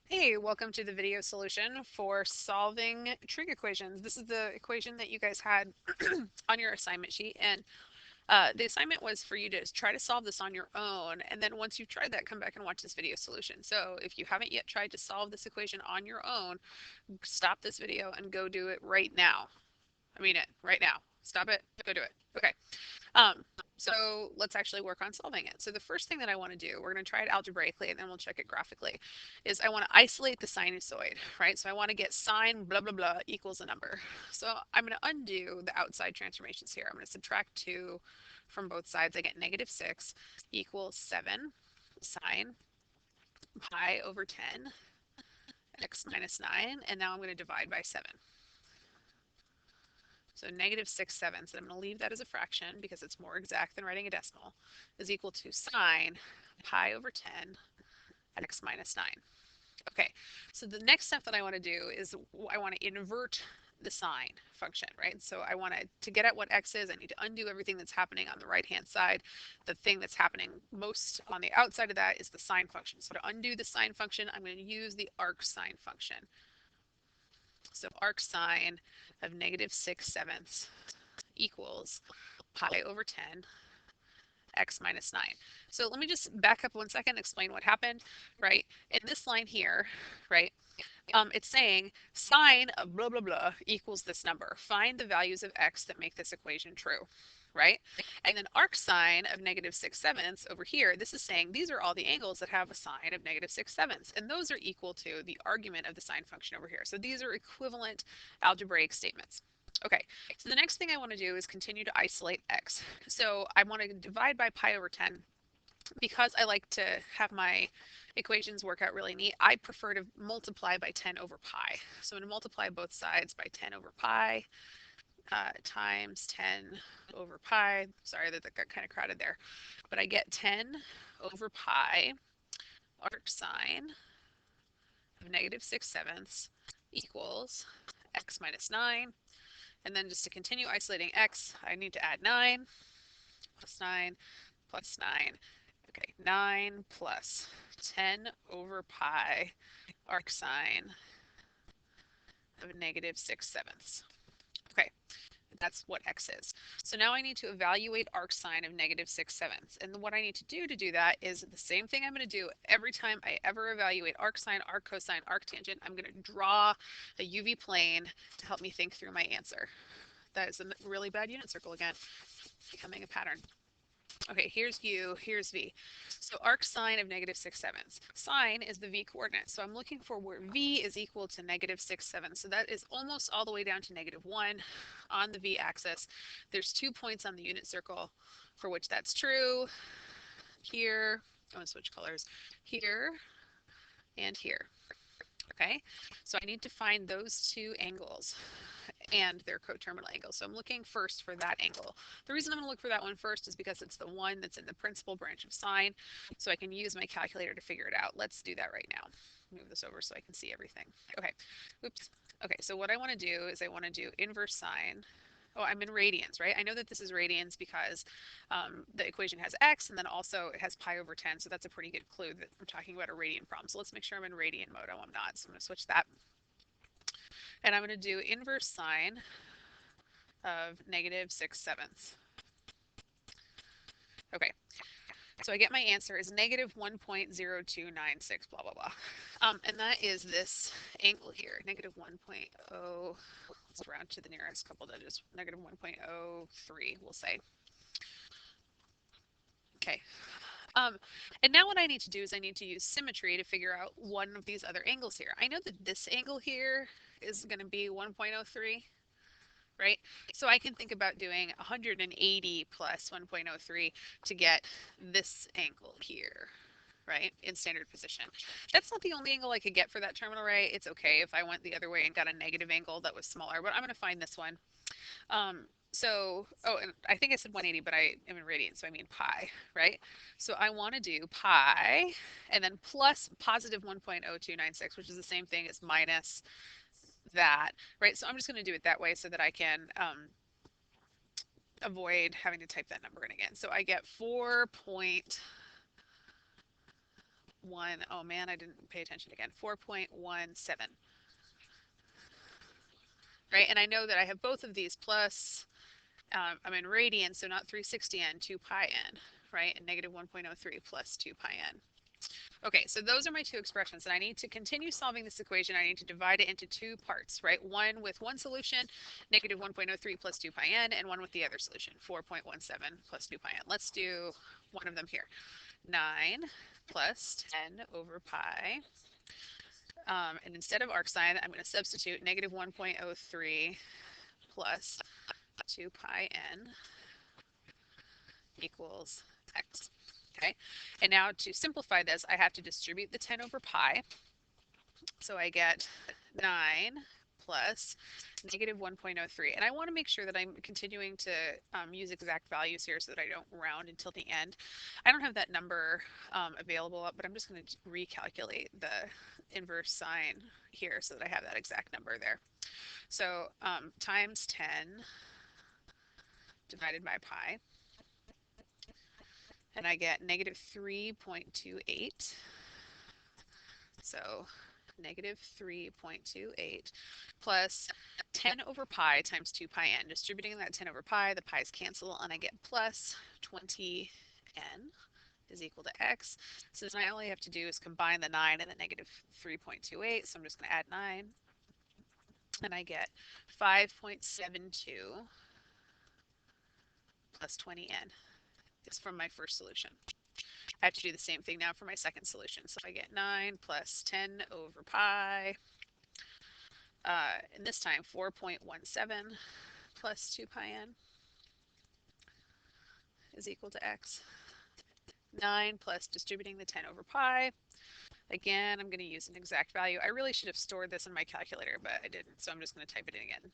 Hey, welcome to the video solution for solving trig equations. This is the equation that you guys had on your assignment sheet, and the assignment was for you to try to solve this on your own, and then once you've tried that, come back and watch this video solution. So if you haven't yet tried to solve this equation on your own, stop this video and go do it right now. I mean it, right now. Stop it, go do it. Okay. Um, so let's actually work on solving it. So the first thing that I want to do, we're going to try it algebraically and then we'll check it graphically, is I want to isolate the sinusoid, right? So I want to get sine blah, blah, blah equals a number. So I'm going to undo the outside transformations here. I'm going to subtract 2 from both sides. I get -6 equals 7 sine pi over 10 x minus 9. And now I'm going to divide by 7. So -6/7, so I'm going to leave that as a fraction because it's more exact than writing a decimal, is equal to sine pi over 10 x minus 9. Okay, so the next step that I want to do is I want to invert the sine function, right? So I want to get at what x is, I need to undo everything that's happening on the right-hand side. The thing that's happening most on the outside of that is the sine function. So to undo the sine function, I'm going to use the arc sine function. So arc sine of -6/7 equals pi over 10 x minus 9. So let me just back up 1 second and explain what happened, right? In this line here, right, it's saying sine of blah, blah, blah equals this number. Find the values of x that make this equation true, right? And then arc sine of -6/7 over here, this is saying these are all the angles that have a sine of -6/7, and those are equal to the argument of the sine function over here. So these are equivalent algebraic statements. Okay, so the next thing I want to do is continue to isolate x. So I want to divide by pi over 10. Because I like to have my equations work out really neat, I prefer to multiply by 10 over pi. So I'm going to multiply both sides by 10 over pi times 10 over pi. Sorry that got kind of crowded there. But I get 10 over pi arc sine of -6/7 equals x minus 9. And then just to continue isolating x, I need to add 9 plus 9 plus 9. Okay, 9 plus 10 over pi arc sine of -6/7. Okay, that's what x is. So now I need to evaluate arc sine of -6/7. And what I need to do that is the same thing I'm going to do every time I ever evaluate arc sine, arc cosine, arc tangent. I'm going to draw a UV plane to help me think through my answer. That is a really bad unit circle again, becoming a pattern. Okay, here's U, here's V. So arc sine of -6/7. Sine is the V coordinate. So I'm looking for where V is equal to -6/7. So that is almost all the way down to -1 on the V axis. There's 2 points on the unit circle for which that's true. Here, I'm going to switch colors, here and here. Okay, so I need to find those 2 angles and their coterminal angle. So I'm looking first for that angle. The reason I'm going to look for that one first is because it's the one that's in the principal branch of sine, so I can use my calculator to figure it out. Let's do that right now. Move this over so I can see everything. Okay, oops. Okay, so what I want to do is I want to do inverse sine. Oh, I'm in radians, right? I know that this is radians because the equation has x, and then also it has pi over 10, so that's a pretty good clue that we're talking about a radian problem. So let's make sure I'm in radian mode. Oh, I'm not, so I'm going to switch that. And I'm going to do inverse sine of -6/7. Okay, so I get my answer is -1.0296, blah, blah, blah. And that is this angle here, -1.0, let's round to the nearest couple digits, -1.03, we'll say. Okay. And now what I need to do is I need to use symmetry to figure out one of these other angles here. I know that this angle here is going to be 1.03. Right? So I can think about doing 180 plus 1.03 to get this angle here, right, in standard position. That's not the only angle I could get for that terminal ray. It's okay if I went the other way and got a negative angle that was smaller, but I'm going to find this one. Oh, and I think I said 180, but I am in radians, so I mean pi, right? So I want to do pi and then plus positive 1.0296, which is the same thing as minus that, right? So I'm just going to do it that way so that I can avoid having to type that number in again. So I get 4.1 Oh man, I didn't pay attention again. 4.17, right? And I know that I have both of these plus, I'm in radians, so not 360n, 2 pi n, right? And negative 1.03 plus 2 pi n. Okay, so those are my two expressions, and I need to continue solving this equation. I need to divide it into two parts, right? One with one solution, negative 1.03 plus 2 pi n, and one with the other solution, 4.17 plus 2 pi n. Let's do one of them here. 9 plus 10 over pi. And instead of arc sign, I'm going to substitute negative 1.03 plus 2 pi n equals x. Okay, and now to simplify this, I have to distribute the 10 over pi. So I get 9 plus negative 1.03. And I want to make sure that I'm continuing to use exact values here so that I don't round until the end. I don't have that number available, but I'm just going to recalculate the inverse sign here so that I have that exact number there. So times 10 divided by pi, and I get negative 3.28. So negative 3.28 plus 10 over pi times 2 pi n. Distributing that 10 over pi, the pi's cancel, and I get plus 20n is equal to x. So then I only have to do is combine the 9 and the negative 3.28. So I'm just going to add 9, and I get 5.72 plus 20n. It's from my first solution. I have to do the same thing now for my second solution. So I get 9 plus 10 over pi. And this time 4.17 plus 2 pi n is equal to x. 9 plus distributing the 10 over pi. Again, I'm going to use an exact value. I really should have stored this in my calculator, but I didn't, so I'm just going to type it in again.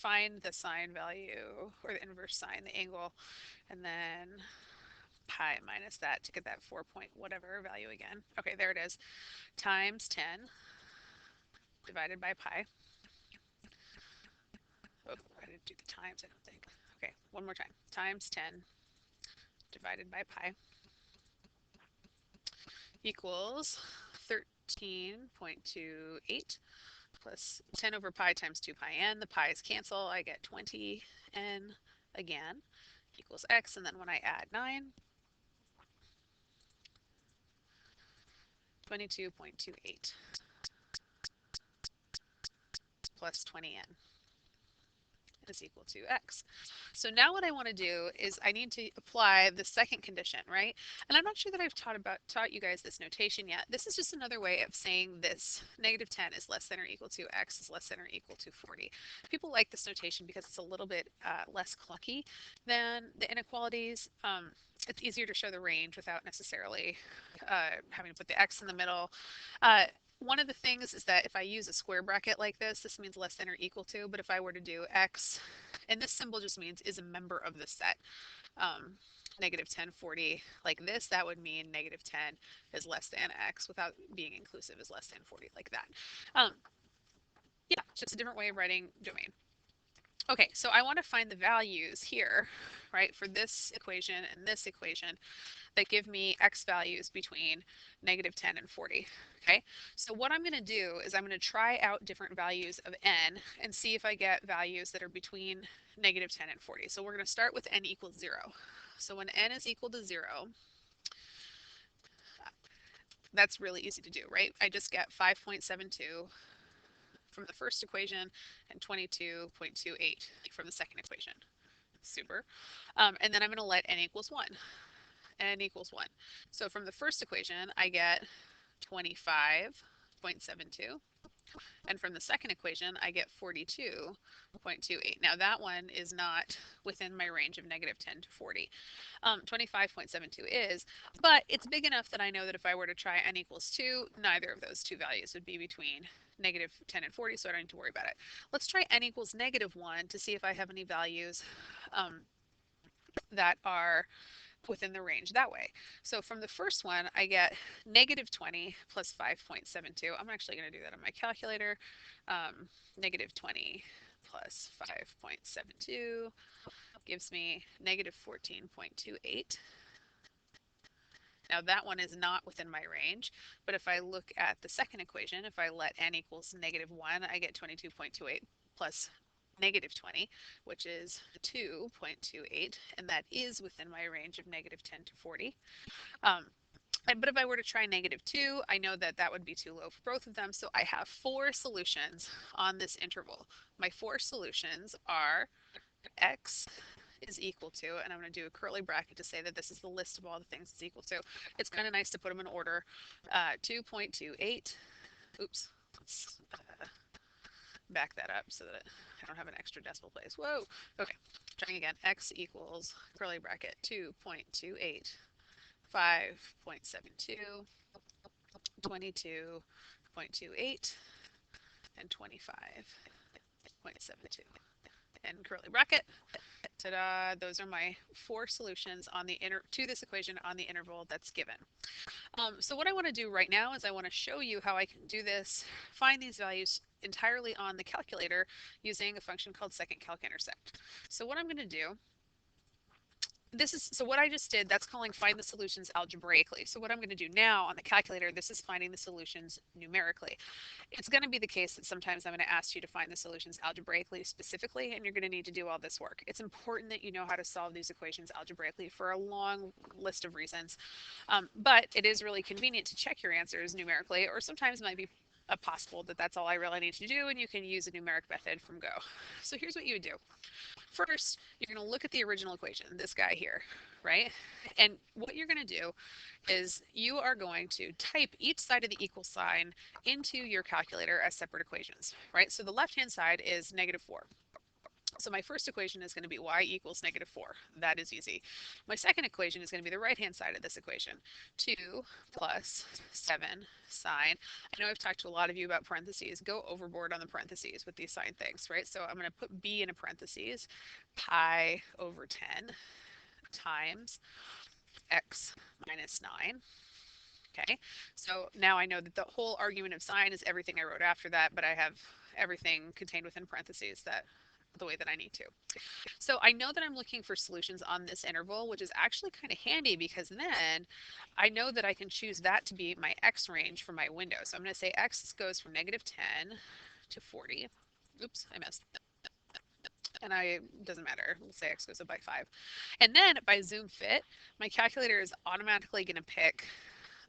Find the sine value, or the inverse sine, the angle, and then pi minus that to get that 4 point whatever value again. Okay, there it is. Times 10 divided by pi. Oh, I didn't do the times, I don't think. Okay, one more time. Times 10 divided by pi equals 13.28 plus 10 over pi times 2 pi n. The pi's cancel. I get 20 n again equals x. And then when I add 9, 22.28 plus 20 n is equal to x. So now what I want to do is I need to apply the second condition, right? And I'm not sure that I've taught you guys this notation yet. This is just another way of saying this negative 10 is less than or equal to x is less than or equal to 40. People like this notation because it's a little bit less clunky than the inequalities. It's easier to show the range without necessarily having to put the x in the middle. One of the things is that if I use a square bracket like this means less than or equal to, but if I were to do x, and this symbol just means is a member of the set, negative 10, 40 like this, that would mean negative 10 is less than x without being inclusive is less than 40 like that. Yeah, just a different way of writing domain. Okay, so I want to find the values here, right, for this equation and this equation that give me x values between negative 10 and 40. Okay, so what I'm going to do is I'm going to try out different values of n and see if I get values that are between negative 10 and 40. So we're going to start with n equals 0. So when n is equal to 0, that's really easy to do, right? I just get 5.72 from the first equation and 22.28 from the second equation. Super. And then I'm going to let n equals 1. N equals 1. So from the first equation, I get 25.72. And from the second equation, I get 42.28. Now that one is not within my range of negative 10 to 40. 25.72 is, but it's big enough that I know that if I were to try n equals 2, neither of those two values would be between negative 10 and 40, so I don't need to worry about it. Let's try n equals negative 1 to see if I have any values that are within the range that way. So from the first one, I get negative 20 plus 5.72. I'm actually going to do that on my calculator. Negative 20 plus 5.72 gives me negative 14.28. Now that one is not within my range, but if I look at the second equation, if I let n equals -1, I get 22.28 plus -20, which is 2.28, and that is within my range of -10 to 40. But if I were to try -2, I know that that would be too low for both of them, so I have 4 solutions on this interval. My 4 solutions are x is equal to, and I'm going to do a curly bracket to say that this is the list of all the things it's equal to. It's kind of nice to put them in order. 2.28, oops, let's back that up so that I don't have an extra decimal place. Whoa, okay, trying again. X equals curly bracket 2.28, 5.72, 22.28, and 25.72. And curly bracket. Ta-da! Those are my 4 solutions on the to this equation on the interval that's given. So what I want to do right now is I want to show you how I can do this, find these values entirely on the calculator using a function called second calc intersect. So what I'm going to do, so what I just did, that's calling find the solutions algebraically. So what I'm going to do now on the calculator, this is finding the solutions numerically. It's going to be the case that sometimes I'm going to ask you to find the solutions algebraically specifically, and you're going to need to do all this work. It's important that you know how to solve these equations algebraically for a long list of reasons, but it is really convenient to check your answers numerically, or sometimes it might be possible that that's all I really need to do, and you can use a numeric method from Go. So here's what you would do. First, you're going to look at the original equation, this guy here, right? And what you're going to do is you are going to type each side of the equal sign into your calculator as separate equations, right? So the left-hand side is -4. So my first equation is going to be y equals -4. That is easy. My second equation is going to be the right-hand side of this equation. 2 plus 7 sine. I know I've talked to a lot of you about parentheses. Go overboard on the parentheses with these sign things, right? So I'm going to put b in a parentheses, pi over 10 times x minus 9. Okay, so now I know that the whole argument of sine is everything I wrote after that, but I have everything contained within parentheses that the way that I need to. So I know that I'm looking for solutions on this interval, which is actually kind of handy because then I know that I can choose that to be my x range for my window. So I'm going to say x goes from -10 to 40. Oops, I missed. And doesn't matter. We'll say x goes up by 5. And then by zoom fit, my calculator is automatically going to pick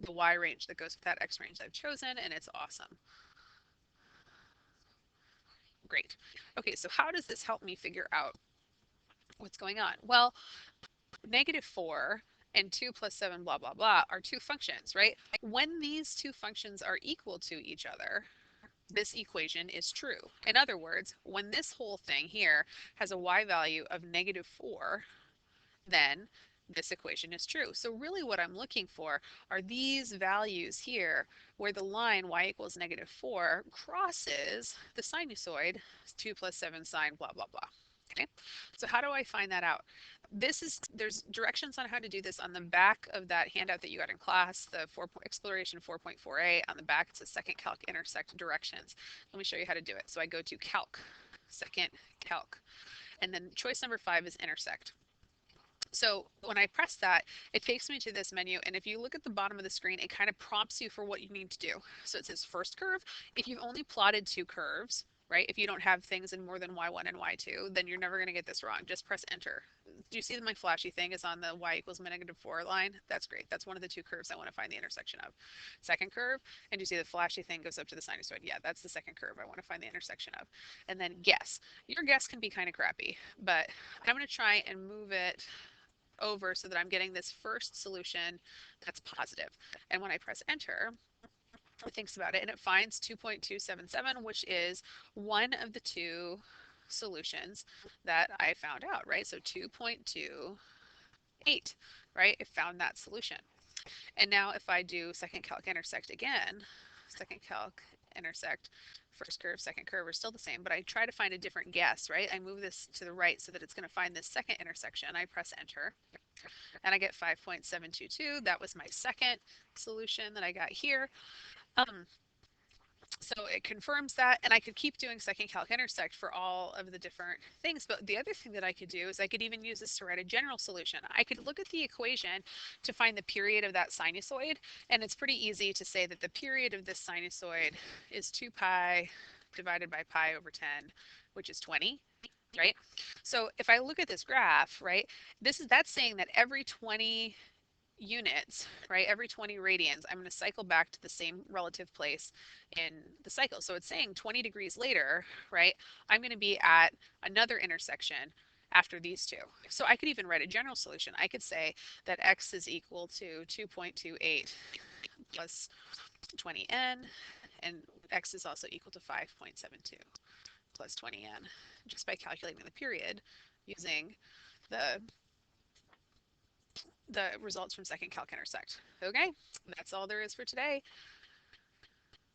the y range that goes with that x range I've chosen, and it's awesome. Great. Okay, so how does this help me figure out what's going on? Well, -4 and 2 plus 7 blah blah blah are 2 functions, right? When these 2 functions are equal to each other, this equation is true. In other words, when this whole thing here has a y value of -4, then this equation is true. So really what I'm looking for are these values here where the line y equals -4 crosses the sinusoid 2 plus 7 sine blah blah blah. Okay, so how do I find that out? There's directions on how to do this on the back of that handout that you got in class, the exploration 4.4a. On the back, it's a second calc intersect directions. Let me show you how to do it. So I go to calc, second calc, and then choice number 5 is intersect. So when I press that, it takes me to this menu, and if you look at the bottom of the screen, it kind of prompts you for what you need to do. So it says first curve. If you've only plotted 2 curves, right, if you don't have things in more than y1 and y2, then you're never going to get this wrong. Just press enter. Do you see that my flashy thing is on the y equals -4 line? That's great. That's one of the 2 curves I want to find the intersection of. Second curve, and you see the flashy thing goes up to the sinusoid. Yeah, that's the second curve I want to find the intersection of. And then guess. Your guess can be kind of crappy, but I'm going to try and move it over so that I'm getting this first solution that's positive. And when I press enter, it thinks about it and it finds 2.277, which is one of the 2 solutions that I found out, right? So 2.28, right? It found that solution. And now if I do second calc intersect again, second calc intersect, first curve, second curve are still the same, but I try to find a different guess, right? I move this to the right so that it's going to find this second intersection. I press enter and I get 5.722. That was my second solution that I got here. So it confirms that, and I could keep doing second calc intersect for all of the different things. But the other thing that I could do is I could even use this to write a general solution. I could look at the equation to find the period of that sinusoid, and it's pretty easy to say that the period of this sinusoid is 2 pi divided by pi over 10, which is 20, right? So if I look at this graph, right, that's saying that every 20 units, right, every 20 radians, I'm going to cycle back to the same relative place in the cycle. So it's saying 20 degrees later, right, I'm going to be at another intersection after these two. So I could even write a general solution. I could say that x is equal to 2.28 plus 20n, and x is also equal to 5.72 plus 20n, just by calculating the period using the results from second calc intersect. Okay, that's all there is for today.